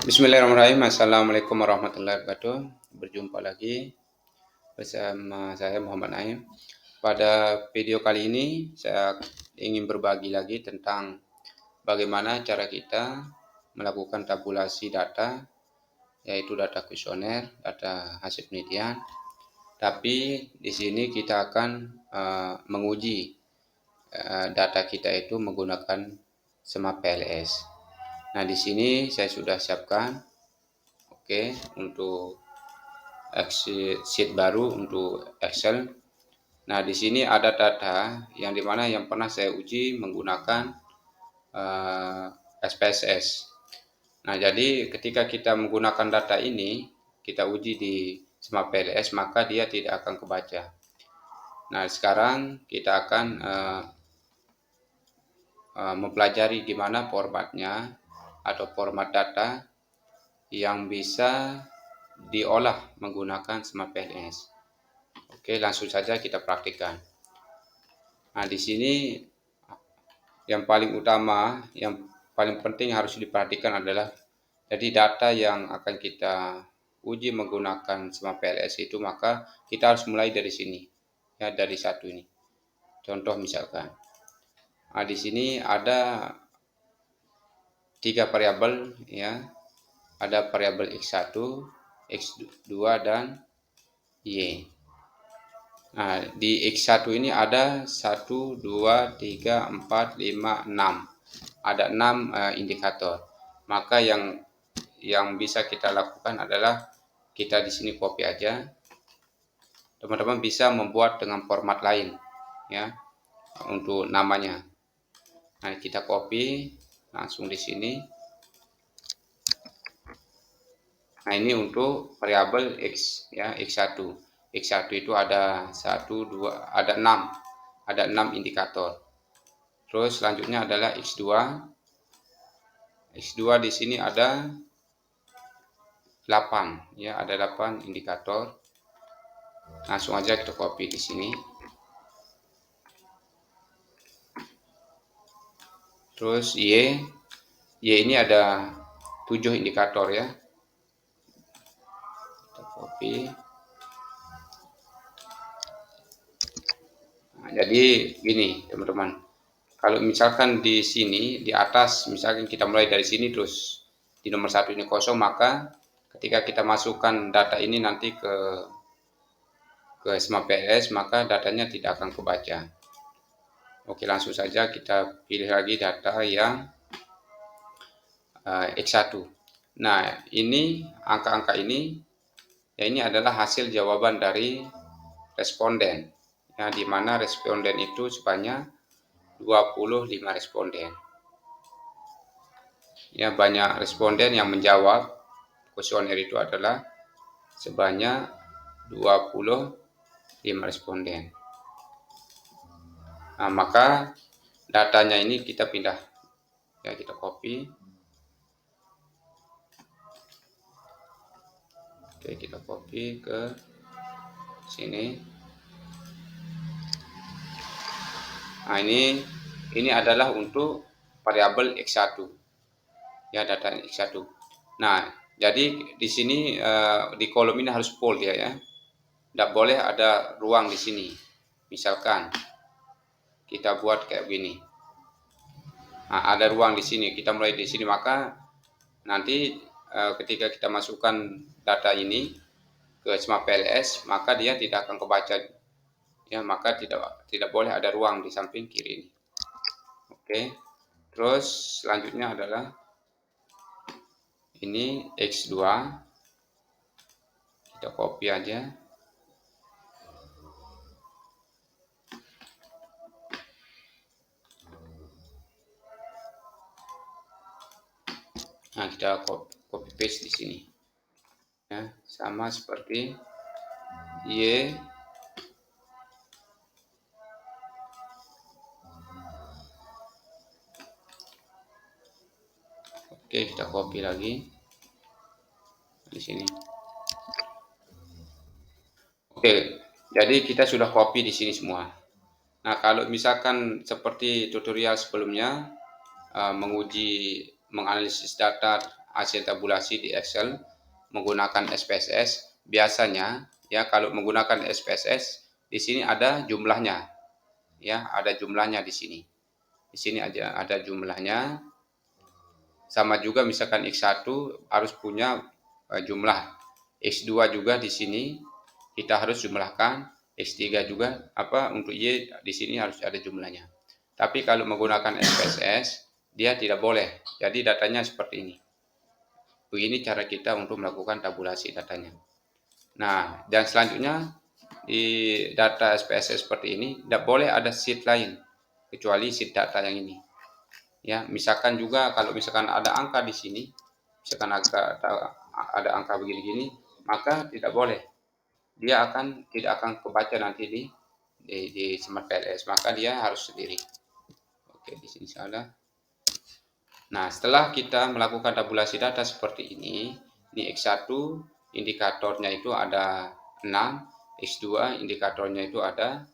Bismillahirrahmanirrahim. Assalamualaikum warahmatullahi wabarakatuh. Berjumpa lagi bersama saya Muhammad Naim. Pada video kali ini saya ingin berbagi lagi tentang bagaimana cara kita melakukan tabulasi data, yaitu data kuesioner, data hasil penelitian. Tapi di sini kita akan menguji data kita itu menggunakan SMAP PLS. Nah, di sini saya sudah siapkan untuk sheet baru untuk Excel. Nah, di sini ada data yang dimana yang pernah saya uji menggunakan SPSS. Nah, jadi ketika kita menggunakan data ini, kita uji di SMAP PLS, maka dia tidak akan kebaca. Nah, sekarang kita akan mempelajari gimana formatnya atau format data yang bisa diolah menggunakan SMAP PLS. Oke, langsung saja kita praktikkan. Nah, di sini yang paling utama, yang paling penting harus diperhatikan adalah jadi data yang akan kita uji menggunakan SMAP PLS itu, maka kita harus mulai dari sini, ya, dari satu ini. Contoh misalkan, nah, di sini ada 3 variabel, ya, ada variabel X1, X2 dan Y. Nah, di X1 ini ada 1, 2, 3, 4, 5, 6. Ada 6 indikator. Maka yang bisa kita lakukan adalah kita di sini copy aja. Teman-teman bisa membuat dengan format lain, ya, untuk namanya. Nah, kita copy langsung di sini. Nah, ini untuk variabel X, ya, X1. X1 itu ada 1, 2, ada 6. Ada 6 indikator. Terus selanjutnya adalah X2. X2 di sini ada 8, ya, ada 8 indikator. Langsung aja kita copy di sini. Terus Y ini ada 7 indikator, ya. Kita copy. Nah, jadi gini, teman-teman. Kalau misalkan di sini di atas, misalkan kita mulai dari sini terus di nomor 1 ini kosong, maka ketika kita masukkan data ini nanti ke SMAP PLS, maka datanya tidak akan kebaca. Oke, langsung saja kita pilih lagi data yang X1. Nah, ini angka-angka ini, ya, ini adalah hasil jawaban dari responden, ya, di mana responden itu sebanyak 25 responden. Ya, banyak responden yang menjawab kuesioner itu adalah sebanyak 25 responden. Nah, maka datanya ini kita pindah, ya, kita copy. Oke, kita copy ke sini. Nah, ini adalah untuk variabel X1, ya, data X1. Nah, jadi di sini di kolom ini harus full, ya. Tidak boleh ada ruang di sini. Misalkan kita buat kayak gini. Nah, ada ruang di sini. Kita mulai di sini, maka nanti ketika kita masukkan data ini ke SMAP PLS, maka dia tidak akan kebaca, ya, maka tidak boleh ada ruang di samping kiri ini. Oke. Terus selanjutnya adalah ini X2. Kita copy aja. Nah, kita copy paste di sini, ya, sama seperti Y. Oke, kita copy lagi di sini. Oke, jadi kita sudah copy di sini semua. Nah, kalau misalkan seperti tutorial sebelumnya, menganalisis data hasil tabulasi di Excel menggunakan SPSS, biasanya ya kalau menggunakan SPSS di sini ada jumlahnya, ya ada jumlahnya di sini. Di sini aja ada jumlahnya. Sama juga misalkan X1 harus punya jumlah, X2 juga di sini kita harus jumlahkan, X3 juga untuk Y di sini harus ada jumlahnya. Tapi kalau menggunakan SPSS dia tidak boleh. Jadi datanya seperti ini. Begini cara kita untuk melakukan tabulasi datanya. Nah, dan selanjutnya di data SPSS seperti ini tidak boleh ada sheet lain kecuali sheet data yang ini. Ya, misalkan juga kalau misalkan ada angka di sini, misalkan ada angka begini-gini, maka tidak boleh. Dia tidak akan kebaca nanti di Smart PLS, maka dia harus sendiri. Oke, di sini salah. Nah, setelah kita melakukan tabulasi data seperti ini X1 indikatornya itu ada 6, X2 indikatornya itu ada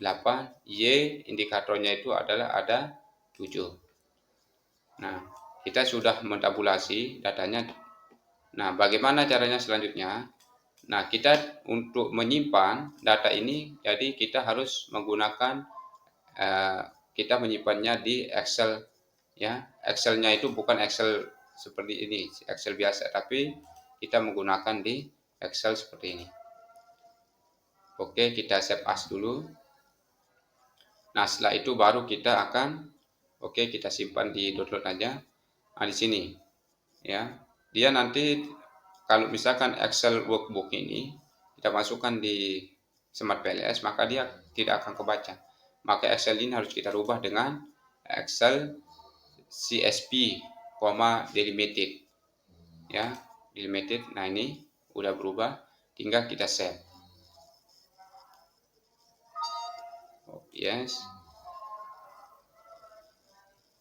8, Y indikatornya itu ada 7. Nah, kita sudah mentabulasi datanya. Nah, bagaimana caranya selanjutnya? Nah, kita untuk menyimpan data ini, jadi kita harus menggunakan kita menyimpannya di Excel, ya. Excelnya itu bukan Excel seperti ini, Excel biasa, tapi kita menggunakan di Excel seperti ini. Oke, kita save as dulu. Nah, setelah itu baru kita akan kita simpan di download aja. Nah, di sini ya. Dia nanti kalau misalkan Excel workbook ini kita masukkan di Smart PLS, maka dia tidak akan kebaca. Maka Excel ini harus kita rubah dengan Excel CSV, delimited. Ya, delimited. Nah, ini udah berubah, tinggal kita save. Yes.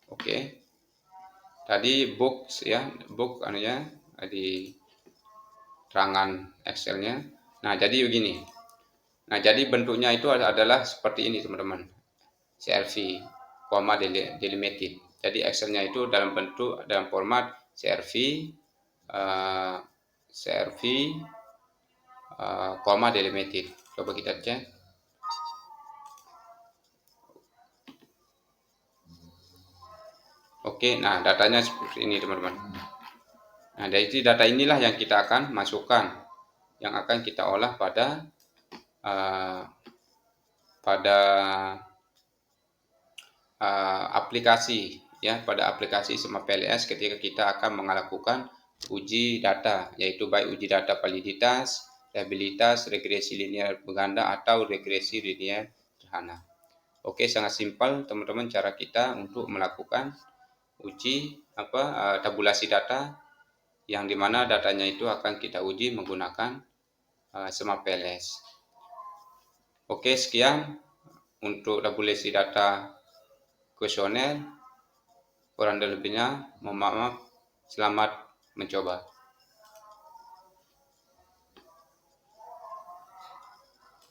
Oke. Tadi book ya, book anunya di terangan Excelnya. Nah, jadi begini. Nah, jadi bentuknya itu adalah seperti ini, teman-teman. CRV, delimited. Jadi Excelnya itu dalam format CRV, delimited. Coba kita cek. Oke, nah datanya seperti ini, teman-teman. Nah, dari data inilah yang kita akan masukkan, yang akan kita olah pada aplikasi, ya, pada aplikasi Smart PLS ketika kita akan melakukan uji data, yaitu baik uji data validitas, reliabilitas, regresi linear berganda atau regresi linear sederhana. Oke, sangat simpel teman-teman cara kita untuk melakukan uji tabulasi data, yang dimana datanya itu akan kita uji menggunakan Smart PLS. Oke, sekian untuk tabulasi data kuesioner. Kurang lebihnya mohon maaf. Selamat mencoba.